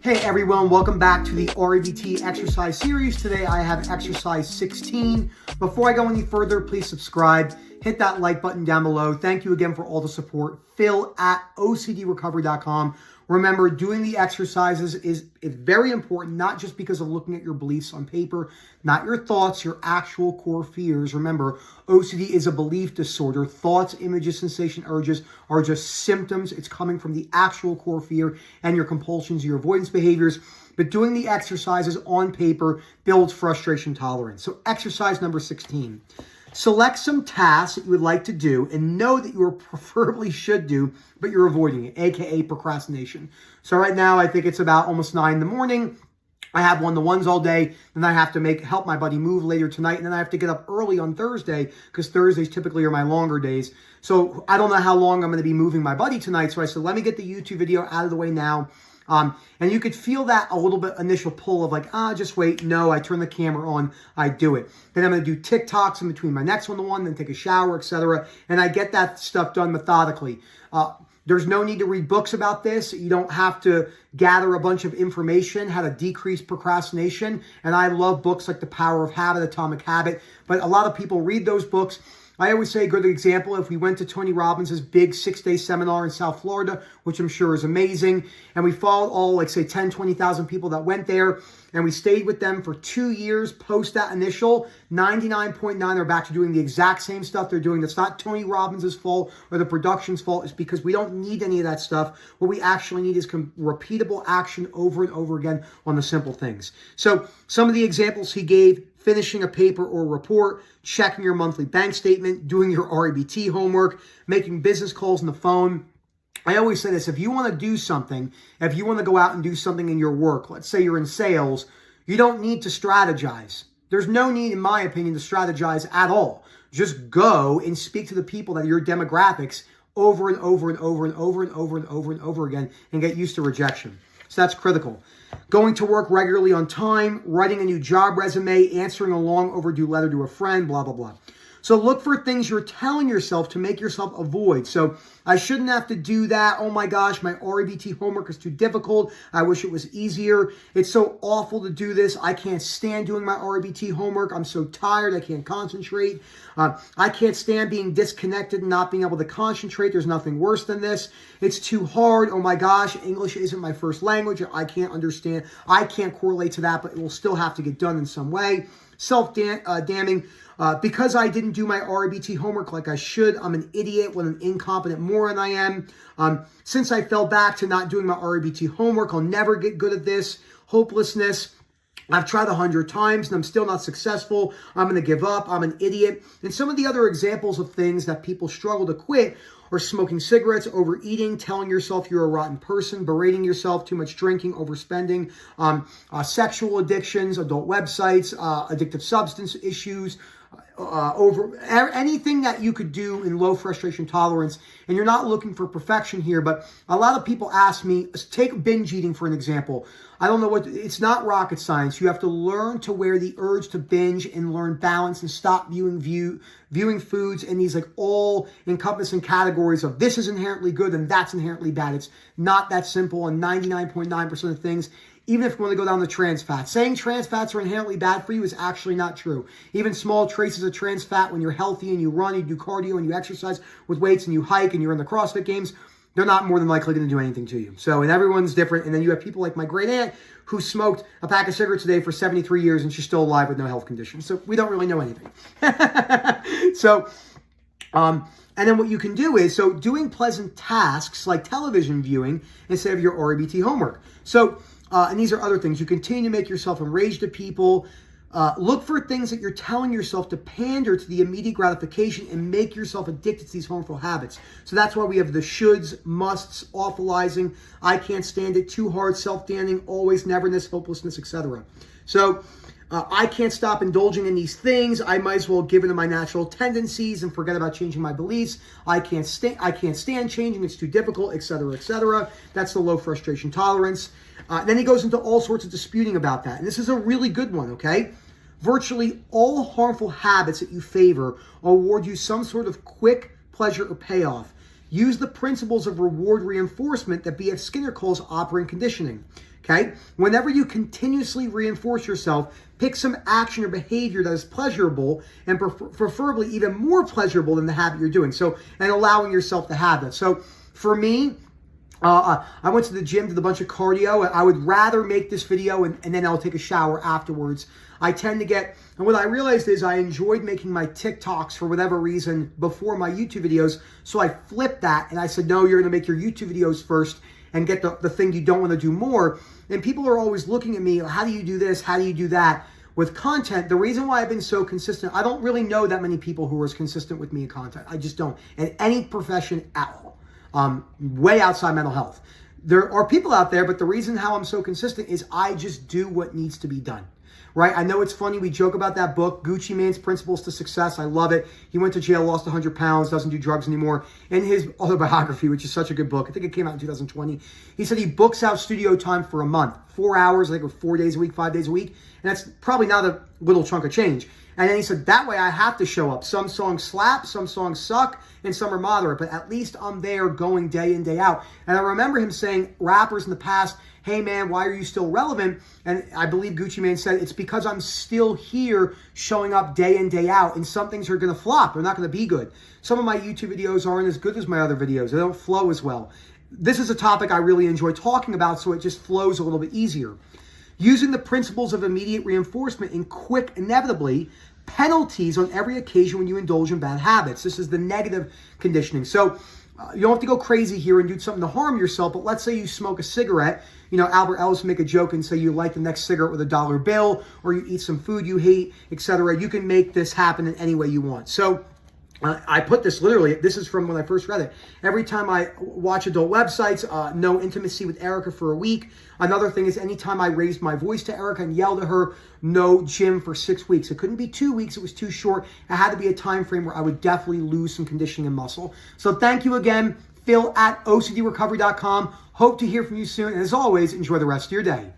Hey everyone, welcome back to the REBT exercise series. Today I have exercise 16. Before I go any further, please subscribe, hit that like button down below. Thank you again for all the support. Phil at OCDrecovery.com. Remember, doing the exercises is very important, not just because of looking at your beliefs on paper, not your thoughts, your actual core fears. Remember, OCD is a belief disorder. Thoughts, images, sensation, urges are just symptoms. It's coming from the actual core fear and your compulsions, your avoidance behaviors. But doing the exercises on paper builds frustration tolerance. So exercise number 16. Select some tasks that you would like to do and know that you preferably should do, but you're avoiding it, aka procrastination. So right now, I think it's about almost 9 in the morning. I have one-to-ones all day, then I have to help my buddy move later tonight, and then I have to get up early on Thursday because Thursdays typically are my longer days. So I don't know how long I'm going to be moving my buddy tonight, so I said, let me get the YouTube video out of the way now. And you could feel that a little bit initial pull of like, just wait. No, I turn the camera on, I do it. Then I'm going to do TikToks in between my next one-to-one, then take a shower, etc. And I get that stuff done methodically. There's no need to read books about this. You don't have to gather a bunch of information, how to decrease procrastination. And I love books like The Power of Habit, Atomic Habit. But a lot of people read those books. I always say a good example, if we went to Tony Robbins' big 6-day seminar in South Florida, which I'm sure is amazing, and we followed all, like say 10, 20,000 people that went there, and we stayed with them for 2 years post that initial, 99.9 are back to doing the exact same stuff they're doing. That's not Tony Robbins' fault or the production's fault. It's because we don't need any of that stuff. What we actually need is repeatable action over and over again on the simple things. So some of the examples he gave: finishing a paper or report, checking your monthly bank statement, doing your REBT homework, making business calls on the phone. I always say this: if you want to do something, if you want to go out and do something in your work, let's say you're in sales, you don't need to strategize. There's no need, in my opinion, to strategize at all. Just go and speak to the people that are your demographics over and over and over and over and over and over and over again and get used to rejection. So that's critical. Going to work regularly on time, writing a new job resume, answering a long overdue letter to a friend, blah, blah, blah. So look for things you're telling yourself to make yourself avoid. So I shouldn't have to do that. Oh my gosh, my REBT homework is too difficult. I wish it was easier. It's so awful to do this. I can't stand doing my REBT homework. I'm so tired. I can't concentrate. I can't stand being disconnected and not being able to concentrate. There's nothing worse than this. It's too hard. Oh my gosh, English isn't my first language. I can't understand. I can't correlate to that, but it will still have to get done in some way. Self-damning. Because I didn't do my REBT homework like I should, I'm an idiot. What an incompetent moron I am. Since I fell back to not doing my REBT homework, I'll never get good at this. Hopelessness. I've tried 100 times and I'm still not successful. I'm going to give up. I'm an idiot. And some of the other examples of things that people struggle to quit are smoking cigarettes, overeating, telling yourself you're a rotten person, berating yourself, too much drinking, overspending, sexual addictions, adult websites, addictive substance issues, anything that you could do in low frustration tolerance. And you're not looking for perfection here, but a lot of people ask me, take binge eating for an example. I don't know it's not rocket science. You have to learn to wear the urge to binge and learn balance and stop viewing foods in these like all encompassing categories of this is inherently good and that's inherently bad. It's not that simple. And 99.9% of things, even if you want to go down the trans fats, saying trans fats are inherently bad for you is actually not true. Even small traces of trans fat, when you're healthy and you run, you do cardio and you exercise with weights and you hike and you're in the CrossFit games, they're not more than likely going to do anything to you. So, and everyone's different. And then you have people like my great aunt who smoked a pack of cigarettes a day for 73 years and she's still alive with no health conditions. So we don't really know anything. And then what you can do is, doing pleasant tasks like television viewing instead of your REBT homework. So, and these are other things. You continue to make yourself enraged at people. Look for things that you're telling yourself to pander to the immediate gratification and make yourself addicted to these harmful habits. So that's why we have the shoulds, musts, awfulizing, I can't stand it, too hard, self-damning, always, neverness, hopelessness, etc. So I can't stop indulging in these things. I might as well give in to my natural tendencies and forget about changing my beliefs. I can't stand changing. It's too difficult, etc., etc. That's the low frustration tolerance. Then he goes into all sorts of disputing about that. And this is a really good one, okay? Virtually all harmful habits that you favor award you some sort of quick pleasure or payoff. Use the principles of reward reinforcement that B.F. Skinner calls operant conditioning. Okay? Whenever you continuously reinforce yourself, pick some action or behavior that is pleasurable and preferably even more pleasurable than the habit you're doing. So, and allowing yourself to have that. So for me, I went to the gym, did a bunch of cardio. I would rather make this video and then I'll take a shower afterwards. I tend to get, and what I realized is I enjoyed making my TikToks for whatever reason before my YouTube videos. So I flipped that and I said, no, you're going to make your YouTube videos first and get the thing you don't want to do more. And people are always looking at me, how do you do this? How do you do that? With content, the reason why I've been so consistent, I don't really know that many people who are as consistent with me in content. I just don't. In any profession at all. Way outside mental health. There are people out there, but the reason how I'm so consistent is I just do what needs to be done. Right? I know it's funny. We joke about that book, Gucci Mane's Principles to Success. I love it. He went to jail, lost 100 pounds, doesn't do drugs anymore. In his autobiography, which is such a good book, I think it came out in 2020, he said he books out studio time for a month, 4 hours, I think 4 days a week, 5 days a week. And that's probably not a little chunk of change. And then he said, that way I have to show up. Some songs slap, some songs suck, and some are moderate, but at least I'm there going day in, day out. And I remember him saying, rappers in the past, hey man, why are you still relevant? And I believe Gucci Mane said, it's because I'm still here showing up day in, day out, and some things are going to flop. They're not going to be good. Some of my YouTube videos aren't as good as my other videos. They don't flow as well. This is a topic I really enjoy talking about, so it just flows a little bit easier. Using the principles of immediate reinforcement and quick, inevitably, penalties on every occasion when you indulge in bad habits. This is the negative conditioning. So you don't have to go crazy here and do something to harm yourself, but let's say you smoke a cigarette. You know, Albert Ellis make a joke and say you light the next cigarette with a dollar bill, or you eat some food you hate, etc. You can make this happen in any way you want. So I put this literally, this is from when I first read it. Every time I watch adult websites, no intimacy with Erica for a week. Another thing is anytime I raised my voice to Erica and yelled at her, no gym for 6 weeks. It couldn't be 2 weeks. It was too short. It had to be a time frame where I would definitely lose some conditioning and muscle. So thank you again, Phil at OCDrecovery.com. Hope to hear from you soon. And as always, enjoy the rest of your day.